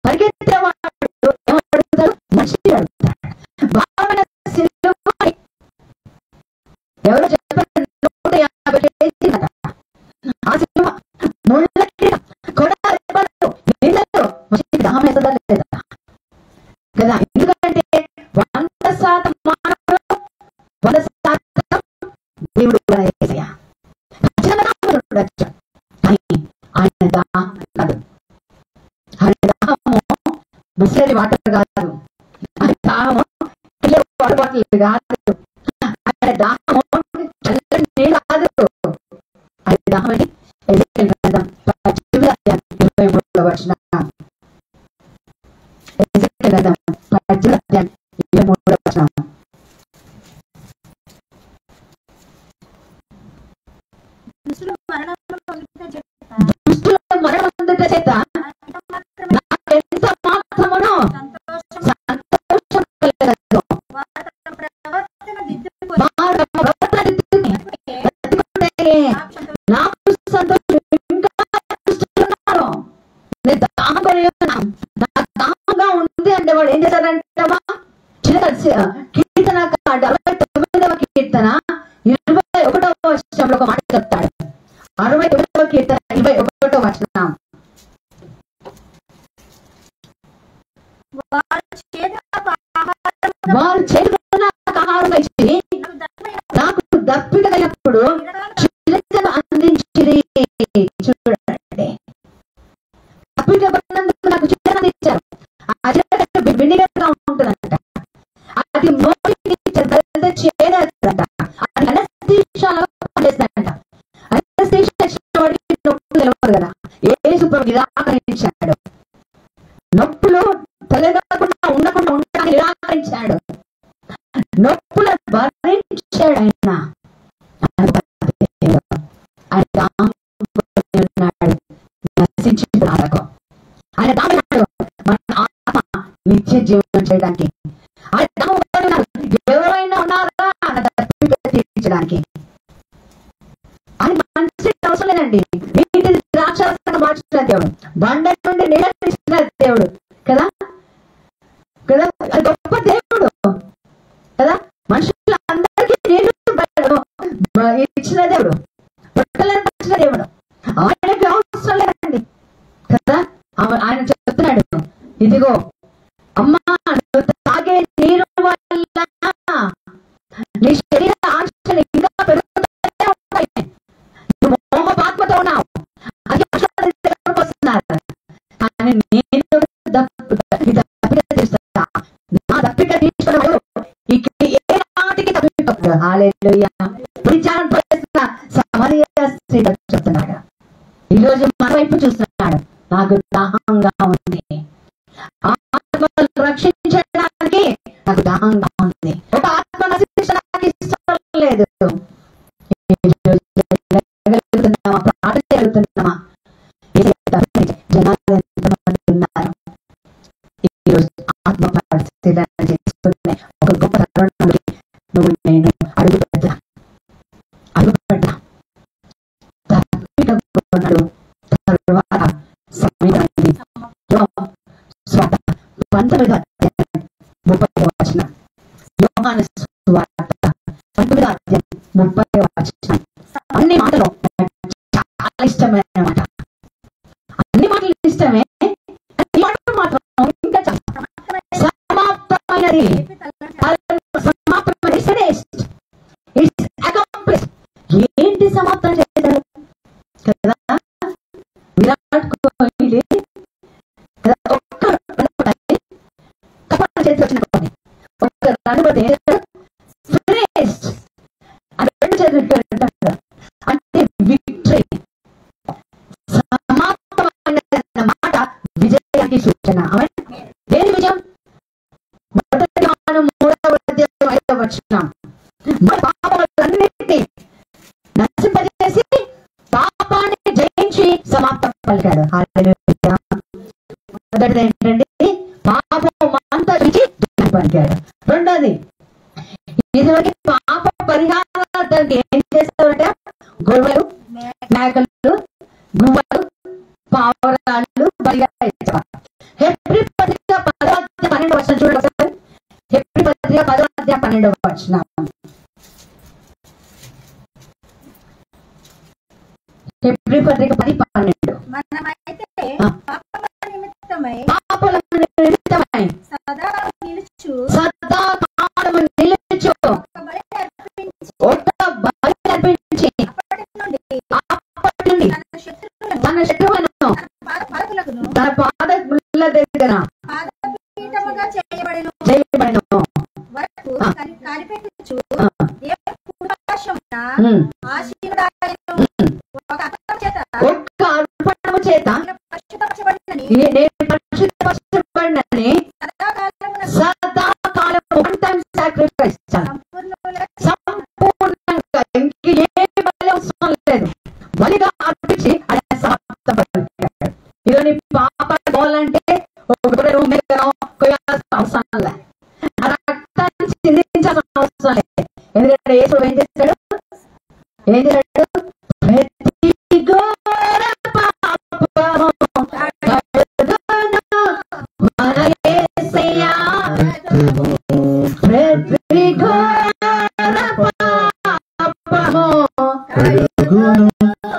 పరిగెత్తేవాడు ఏమడుగుతాడు? మనిషి అడుగుతాడు. భావన ఎవరో చెప్పారు 150 kg ఆ సినిమా ముళ్ళకి కొడాలి మనిషికి దాహం వేస్తుందా లేదా కదా. ఎందుకంటే 100% మానవుడు, 100% దేవుడు ఆయన దాహం కాదు. ఆయన దాహము బిస్లరీ వాటర్ కాదు. ఆయన దాహము వాటర్ బాటిల్ కాదు. ఆయన దాహము చల్లని నీళ్ళు కాదు. ఆయన దాహం అని 23వ వచనం, 23వ వచనం. దుష్టుల చేత నాకెంత మాత్రమును సంతోషం కలగదు. వారు తమ ప్రవర్తన దిద్దుకుని బ్రతికుంటే నాకు సంతోషం ఇంకా ఇస్తున్నారు. నేను దాహంగా ఉన్నాను, నాకు దాహంగా ఉంది అంటే వాడు ఏం చేశారంటావా? కీర్తన 69వ కీర్తన 21వ వచనంలో ఒక మాట చెప్తాడు. 69వ కీర్తన 21వ వచనం. వారు చేతుల ఆహారం ఇచ్చి నాకు దప్పిక కలిగినప్పుడు చిలకలు అందించిరి. చూడండి, దప్పిక పడినందుకు నాకు చిలక ఇచ్చారు. ఆ చిలక వినిగా ఉంటుందంట, అది నోటికి చేరేదంట, అది అనస్థీషియాలో పనిచేస్తుందంట. అనస్థీషియా ఇచ్చిన వాడికి నొప్పులు తెలియదు కదా, యేసు నిరాకరించాడు. నొప్పులు తలెగకుండా ఉండడానికి నిరాకరించాడు. నొప్పులు భరించాడు ఆయన. నశించింది ఆత్మకు. ఆయన దామినాడు మన ఆత్మ నిత్య జీవనం చేయడానికి. ఆయన దామున్నాడు ఎవరైనా ఉన్నారా తీర్చడానికి. అని మంచి అవసరం లేదండి. నీటి ద్రాక్షరసంగా మార్చిన దేవుడు, బండ నుండి నీళ్ళ తీసిన దేవుడు కదా కదా, అది గొప్ప దేవుడు కదా. మనుషులందరికీ నీళ్లు ఇచ్చిన దేవుడు, బట్టలను పంచిన దేవుడు. ఆయనకి అవసరం లేదండి కదా. ఆయన చెప్తున్నాడు, ఇదిగో అమ్మా నువ్వు తాగే నీరు వల్ల నీ శరీర ఆశలు ఇంకా పెరుగుతూనే ఉంటాయి. నువ్వు మోహపాత్మతో ఉన్నావు, అది వస్తున్నారు. కానీ నేను నా దప్పిక తీర్చుకున్న ఏ నాటికి తప్పిపోతాడు. హల్లెలూయా. చెప్తున్నాడు, ఈ రోజు మన వైపు చూస్తున్నాడు. నాకు దాహంగా ఉంది, ఆత్మను రక్షించడానికి నాకు దాహంగా ఉంది. ఒక ఆత్మ నశించడానికి ఇష్టం లేదు. ప్రార్థన జరుగుతున్నామా? జనాలు ఎంతమంది ఉన్నారు? ఈరోజు ఆత్మ పరిశీలన చేసుకునే ఒక గొప్ప తరుణంలో నువ్వు నేను అడుగుపెట్టా తర్వాత సమయమైంది. 19వ అధ్యాయం 30వ వచనం. యోహాను సువార్త 19వ అధ్యాయం 30వ వచనం. అన్ని మాటలు చాలా ఇష్టమైన మాట. అన్ని మాటలు ఇష్టమే, మాత్రం ఇంకా సమాప్తమైనది. ఏంటి సమాప్తం చేశాడు కదా విరాట్ కోహ్లీ ఒక్క చేతి వచ్చిన ఒక్క రన్ అంటే విక్టరీ, సమాప్తమైన మాట విజయానికి సూచన. దేని విజయం? మొదటి యోహాను 3వ అధ్యాయం 5వ వచనం. మన పాపాలన్నిటినీ నశింపజేసి పాపాన్ని జయించి సమాప్తం పలికాడు. హల్లెలూయా. మొదటిది ఏంటండి? పాపం అంతా విడిచి పలికాడు. రెండోది, ఇదివరకు పాప పరిహారానికి ఏం చేస్తారంటే గొర్రెలు, మేకలు, గువ్వలు, పావురాళ్ళు బలిగా ఇచ్చేవారు. హెబ్రీ పత్రిక 10వ అధ్యాయం 12వ వచనం చూడండి. హెబ్రీ పత్రిక 10వ అధ్యాయం 12వ వచనం. హెబ్రీ పత్రిక 10:12. పాపల నిమిత్తమై సదాకాలము నిలుచు ఒక్క బలి అర్పించి అప్పటి నుండి తన శత్రువులను తన పాదముల దగ్గర చేయబడెను. ఒక్క అర్పణము చేత నేను పరిశుద్ధపరచబడినని సదాకాలము వన్ టైం సాక్రిఫైస్ సంపూర్ణంగా ఇంక ఏ బలి అవసరం లేదు, బలిగా అర్పించి ఆయన సమాప్తపరిచాడు. ఈరోజు యేసు ఏం చేశాడు? ఏం చేశాడు? ప్రతి ఘోర పాపము కడుగును మన యేసయ్య. ప్రతి ఘోర పాపము కడుగును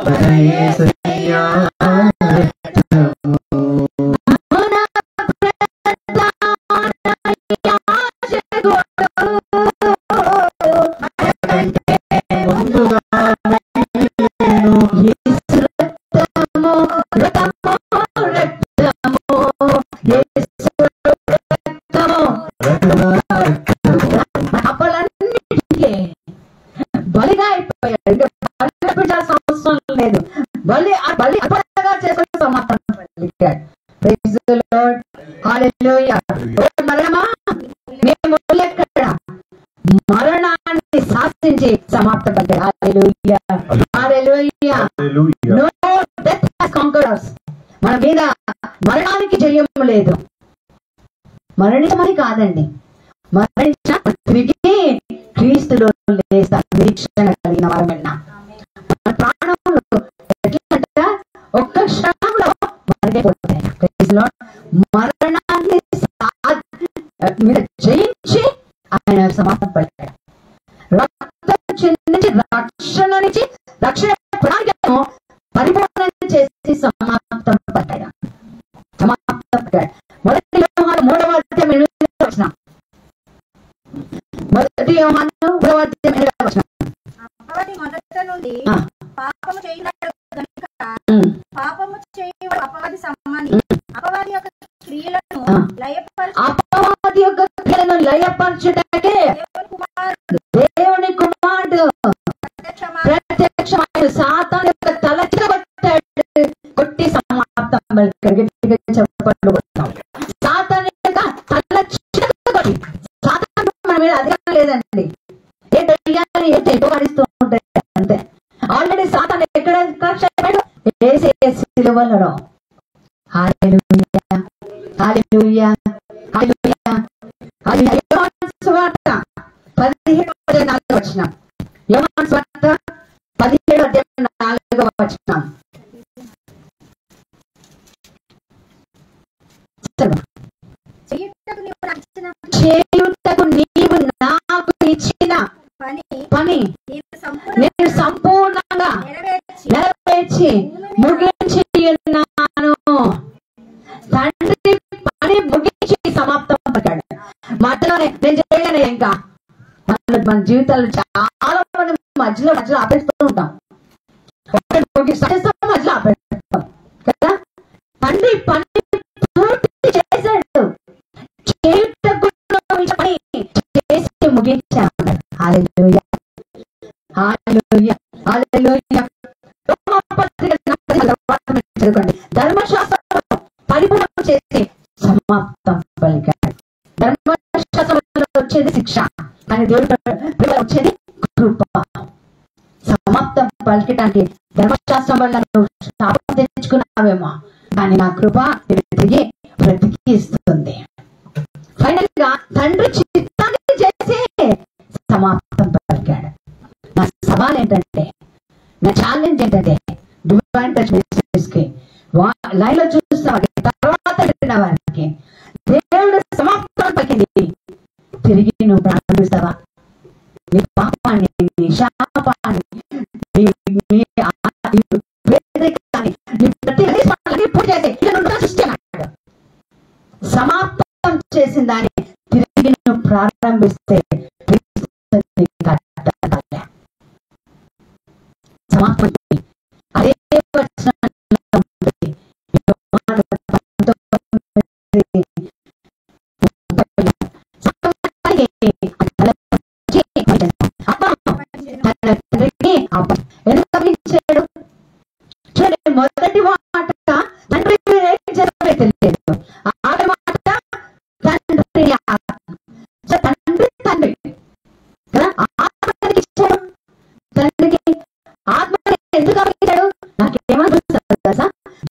మన యేసయ్య రక్తము. మన ప్రధాన యాజకుడు ముందుగా నేను యేసు రక్తము, రక్తము, రక్తము, యేసు రక్తము. అప్పులన్నిటికీ బలిగా అయిపోయాడు. ఇంకా బలి అర్పించాల్సిన అవసరం లేదు. బలి అర్పణగా చేసుకుని సమాప్తం పలికాడు. Praise the Lord. Hallelujah. ఓ మరణమా, మేము ఎక్కడ మరణాన్ని శాసించి సమాప్తం పలికాడు. Hallelujah. Hallelujah. Hallelujah. No death has conquered us. మన మీద మరణానికి జయం లేదు. మరణించమని కాదండి, మరణించిన తిరిగి క్రీస్తులో లేస్తా నిరీక్షణ కలిగిన వారమన్నా. మన ప్రాణంలో ఎట్లంట ఒక్క క్షణంలో మరణిపోతాయి. Praise the Lord. మరణాన్ని మీద జయించి ఆయన సమాప్తం పలికాడు. రక్తం చిందించి రక్షణ నుంచి రక్షణ ప్రణాళికను పరిపూర్ణం చేసి సమాప్తం పలికాడు. సమాప్తం పలికాడు. మొదటి యోహాను 3వ అధ్యాయం 8వ వచనం. మొదటి యోహాను 3వ అధ్యాయం 8వ వచనం. అపవాది మొదట నుండి పాపము చేయువాడు గనుక పాపము చేయువాడు అపవాది సంబంధి. అపవాది యొక్క క్రియలను అపవాది యొక్క క్రియలను లయపరచుటకే దేవుని కుమారుడు ప్రత్యక్షమైన సాతాను యొక్క తల చిరగొట్టాడు. కొట్టి సమాప్తం పలికాడు. గట్టిగా చెప్పండి. సాతాను యొక్క తల చిరగొట్టి, సాతాను మన మీద అధికారం లేదండి. ఏంటో ఇవ్వాలి, ఏంటో ఎటువడిస్తూ ఉంటాయి అంతే. ఆల్రెడీ సాతాను ఎక్కడ కక్షాడు? యేసు సిలువలో. హల్లెలూయా, హల్లెలూయా, హల్లెలూయా, హల్లెలూయా. యోహాను సువార్త 17:4 వచనం. యోహాను సువార్త 17:4 వచనం. చేయుటకు నీవు నాకు ఇచ్చిన పని నేను సంపూర్ణంగా నెరవేర్చి ముగించి ఉన్నాను. తండ్రి పని ముగించి సమాప్తం పడ్డాడు. మధ్యలో నేను చేయగానే ఇంకా మన జీవితాల్లో చాలా మంది మధ్యలో ఆపేస్తూ ఉంటాం. మధ్యలో ఆపేస్తాం కదా. తండ్రి పని పూర్తి చేశాడు. చేయుటకు పని చేసి ముగించాడు. హల్లెలూయా, హల్లెలూయా, హల్లెలూయా. చదువుకోండి. ధర్మశాస్త్రం పరిపూర్ణం చేసి సమాప్తం పలికాడు. ధర్మశాస్త్రంలో వచ్చేది శిక్ష, కానీ దేవుడు వచ్చేది కృప. సమాప్తం పలికటానికి ధర్మశాస్త్రం వల్ల నువ్వు శాపం తెచ్చుకున్నావేమో, కానీ నా కృప తిరిగి బ్రతికిస్తుంది. ఫైనల్ గా తండ్రి చిత్తాన్ని చేసి సమాప్తం పలికాడు. నా సవాల్ ఏంటంటే, నా ఛాలెంజ్ ఏంటంటే, డివైన్ టచ్ మినిస్ట్రీస్ కి లైవ్ లో చూస్తున్న వారికి, తర్వాత వింటున్న వారికి దేవుడు సమాప్తం పలికింది. తిరిగి నువ్వు ప్రారంభిస్తావా? నీ పాపాన్ని, నీ శాపాన్ని, సమాప్తం చేసిన దాన్ని తిరిగి నువ్వు ప్రారంభిస్తే సమాప్తం అదే ఎందుకు చూడండి. మొదటి మాట తండ్రి ఏం చేస్తారో తెలియదు. ఆఖరి మాట తండ్రి తండ్రి తండ్రి కదా. ఆత్మకి ఇచ్చాడు. తండ్రికి ఆత్మని ఎందుకు అప్పగించాడు? నాకేమనిపిస్తుంది కదా,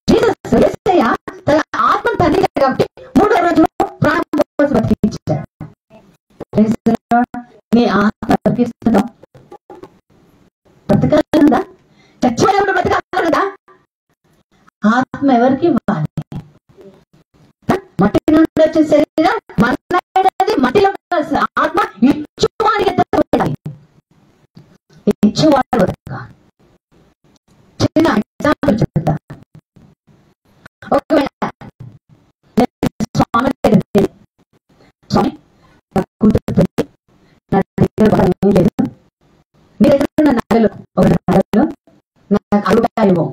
జీసస్ యేసయ్య తన ఆత్మ తండ్రి కాబట్టి 3వ రోజు ప్రాణం పోసి బతికించాడు. నీ ఆత్మ బతికిస్తున్నావు. ఆత్మ ఎవరికి ఇవ్వాలి? మట్టి నుండి వచ్చే శరీరం మన్నది మట్టిలో కలిసి ఆత్మ ఇచ్చువాడికి ఇచ్చేవాడు వరకు. చిన్న ఎగ్జాంపుల్ చెప్తా. ఒకవేళ స్వామి స్వామి నా కూతురు పెళ్లి, నా దగ్గర బాగా ఏమీ లేదు, మీ దగ్గర ఉన్న నగలు ఒక నగలు నాకు అడుగుతా ఇవ్వం,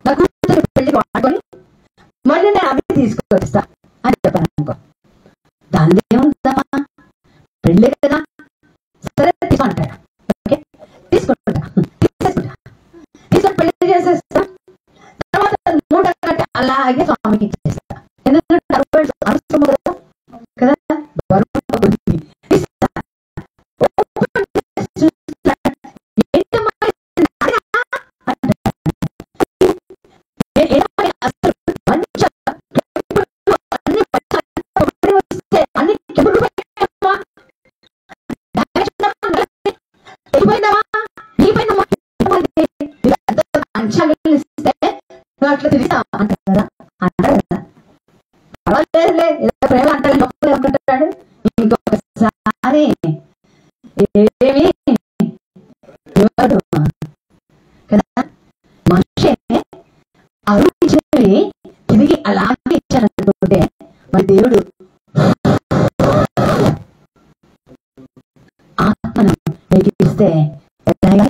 నా కూతురు పెళ్లికి వాడుకొని మళ్ళీ నేను అవి తీసుకొస్తా అని చెప్పాను అనుకో. దాని ఏముందమ్మా, పెళ్ళి కదా, సరే తీసుకుంటాడు. ఓకే తీసుకుంటా, తీసుకొని పెళ్లి చేసేస్తా. తర్వాత మూట కట్టి అలాగే స్వామికి ఇచ్చేస్తా. ఎందుకంటే అవసరం కదా కదా అట్లా తిరిగినా అంటారు కదా, అంటారు కదా. పర్వాలేదులే, ప్రేమ అంటారు, లోపల ఏమంటాడు. ఇంకొకసారి ఏమి ఇవ్వడు కదా. మనిషి అరుణించినవి తిరిగి అలాగే ఇచ్చారనుకుంటే మరి దేవుడు ఆత్మను నీకు ఇస్తే ఎలా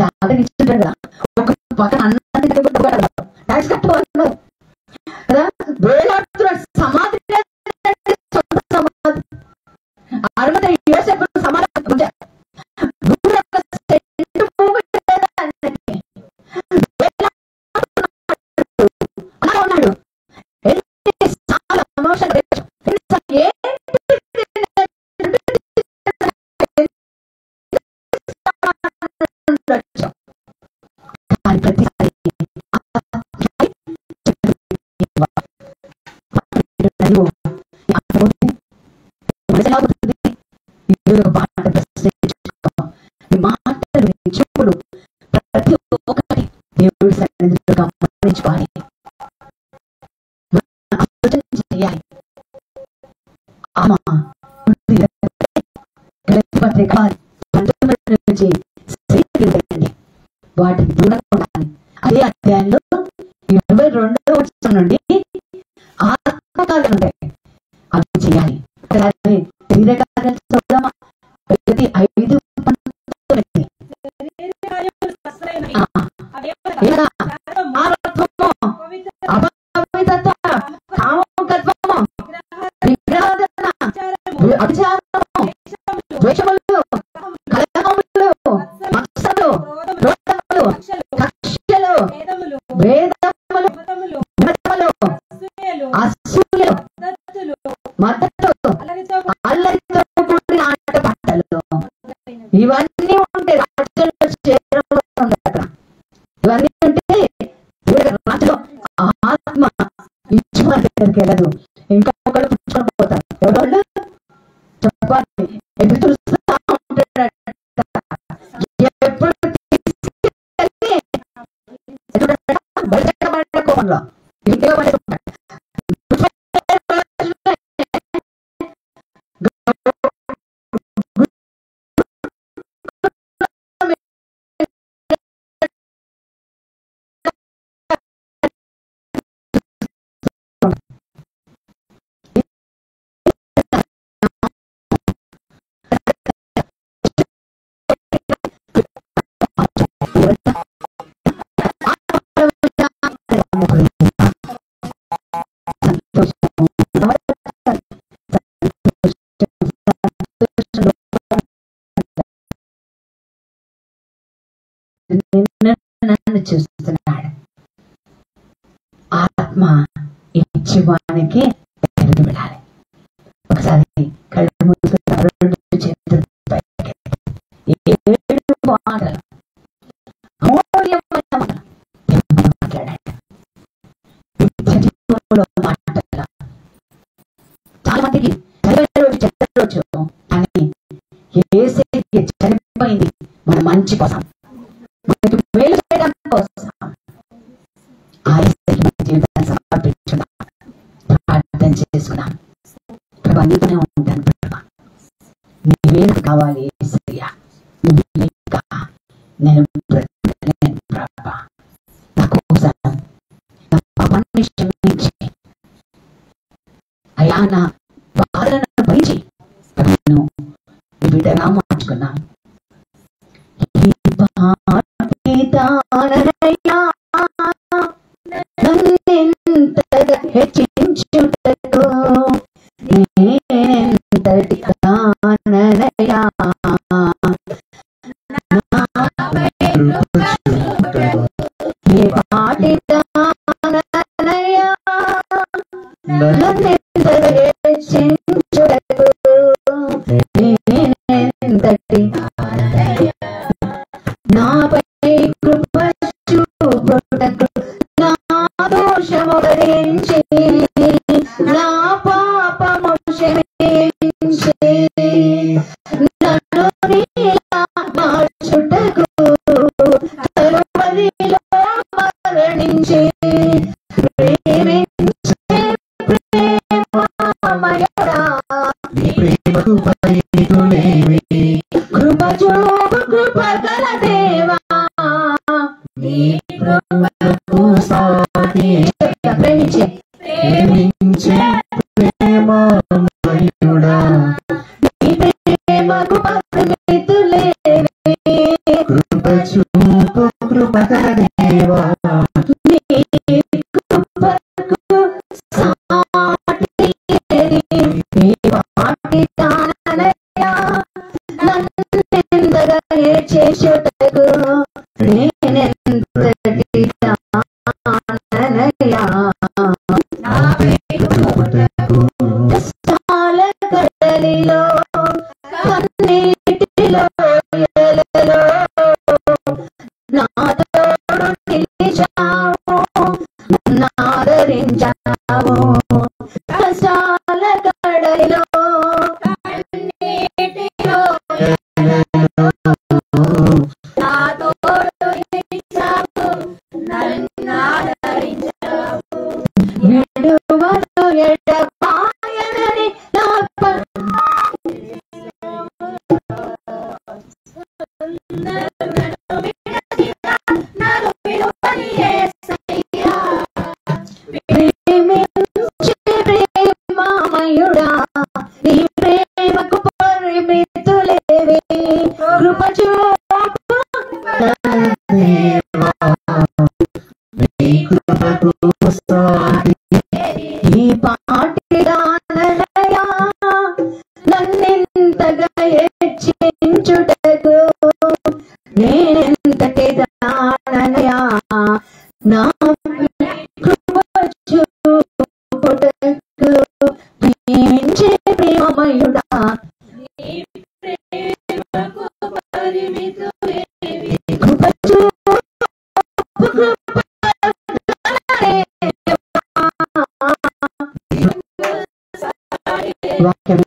జాగ్రత్త ఇచ్చింటాడు కదా. ఒక పక్కన అన్నాడు ట్యాక్స్ కట్టుకోవాలి కదా, వేలాడుతున్నాడు. సమాధి సమాధి అరుమత యోసేపు సమాధి ఉన్నాడు. చెప్పుడు ప్రతి ఒక్కటి దేవుడి సన్నిధిలో గమనించుకోవాలి, చేయాలి. వాటికి దూరంగా ఉండాలి. అదే అధ్యాయంలో 22వ వచనం నుండి ఆత్మకార్యాలు ఉంటాయి, అవి చేయాలి. శరీరకార్యాలు చూద్దామా, 5 ఇవన్నీ ఉంటే రాజ్యంలో చేరడం అక్కడ. ఇవన్నీ ఉంటే రాజులో ఆత్మ ఇచ్చిన దగ్గరికి వెళ్ళదు, ఇంకొకళ్ళు పుచ్చుకొని పోతారు. ఎవరు చెప్పాలి, ఎదురు చూస్తా ఉంటాడు. ఎప్పుడు కోపంలో ఇంటిగా పడుకుంటాడు. నన్ను చూస్తున్నాడు. ఆత్మ ఇచ్చేవానికి ఎదురు వెళ్ళాలి. ఒకసారి కళ్ళు మూసుకున్న 2 చేతులు పైకి, 7 మాటలు మాట్లాడండి. మాటలు మంచి కోసం, మనకి మేలు చేయడం కోసం ఆ యేసయ్యకి మన జీవితాన్ని సమర్పించుకుందాం, ప్రార్థన చేసుకుందాం. ప్రభా నీతోనే ఉంటాను ప్రభా, నీవే నాకు కావాలి యేసయ్యా, నువ్వు లేక నేను బ్రతకలేను ప్రభా. నా కోసం నా పాపాన్ని క్షమించి అయ్యా నా బాధలను భరించి నేను నీ బిడ్డగా మార్చుకున్నాను. ఈ పాటి తానయ్యా నన్నెంతగా హెచ్చించుటకు, నేనెంతటి దాననయ్యా ఏ పాటి దాననయ్యా నన్నెంతగా హెచ్చించుటకు, నేనెంతటి నాపై కృప చూపుటకు, నా దోషము భరించి నా పాపము క్షమించి నన్ను నీలా మార్చుటకు, కలువరిలో మరణించి ప్రేమించే ప్రేమమయుడా, నీ ప్రేమకు పరిమితులేవి, కృప చూపు కృపగల దేవా, నీ ప్రేమకు సాటి ప్రేమించే ప్రేమించే ప్రేమమయుడా, నీ ప్రేమకు పరిమితులేవి, కృప చూపు కృపగల దేవా, నీ కృపకు సాటి ఏది, నీ పాటి దాననయ్యా నన్నెంతగా హెచ్చించుటకు, నేనెంతటి దాననయ్యా కష్టాల కడలిలో కన్నీటిలో ఎలలో నా తోడు నిలిచావు, నన్ను ఆదరించావు. కష్టాల కడలిలో కన్నీటిలో నా తోడు నిలిచావు, నన్ను ఆదరించావు. విడువను ఎడబాయనని నా ప్రేమించే ప్రేమమయుడా, నీ ప్రేమకు పరిమితులేవి, కృప చూపు దేవా, నీ కృపకు సాటి ఈ పాటి దాననయ్యా నన్నెంతగా హెచ్చించుటకు, నేనెంతటి దాననయ్యా నా కృప చూపుటకు, ప్రేమించే ప్రేమమయుడా, కృప చూపు వాక్యం